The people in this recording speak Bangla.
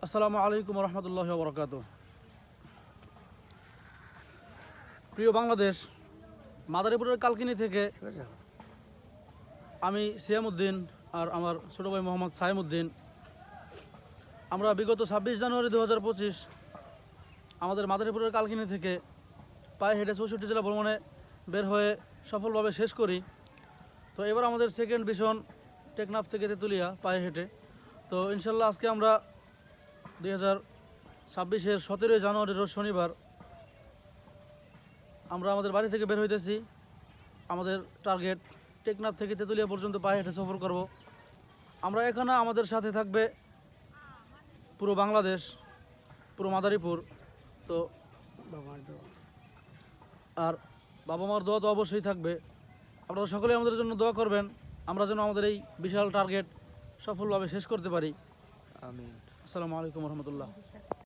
আসসালামু আলাইকুম রহমতুল্লাহি ওয়া বারাকাতুহু। প্রিয় বাংলাদেশ, মাদারীপুরের কালকিনি থেকে আমি সিয়ামউদ্দিন আর আমার ছোট ভাই মোহাম্মদ সাইমউদ্দিন, আমরা বিগত 26 জানুয়ারি 2025 আমাদের মাদারীপুরের কালকিনি থেকে পায়ে হেঁটে 64 জেলা ভ্রমণে বের হয়ে সফলভাবে শেষ করি। তো এবার আমাদের সেকেন্ড মিশন টেকনাফ থেকে তেঁতুলিয়া পায়ে হেঁটে। তো ইনশাল্লাহ আজকে আমরা 2026-এর 17 জানুয়ারি রোজ শনিবার আমরা আমাদের বাড়ি থেকে বের হইতেছি। আমাদের টার্গেট টেকনাফ থেকে তেঁতুলিয়া পর্যন্ত পায়ে হেঁটে সফর করব। আমরা এখানে আমাদের সাথে থাকবে পুরো বাংলাদেশ, পুরো মাদারীপুর। তো আর বাবা মার দোয়া তো অবশ্যই থাকবে। আপনারা সকলেই আমাদের জন্য দোয়া করবেন, আমরা যেন আমাদের এই বিশাল টার্গেট সফলভাবে শেষ করতে পারি। আমিন। আসসালামু আলাইকুম রহমতুল্লাহ।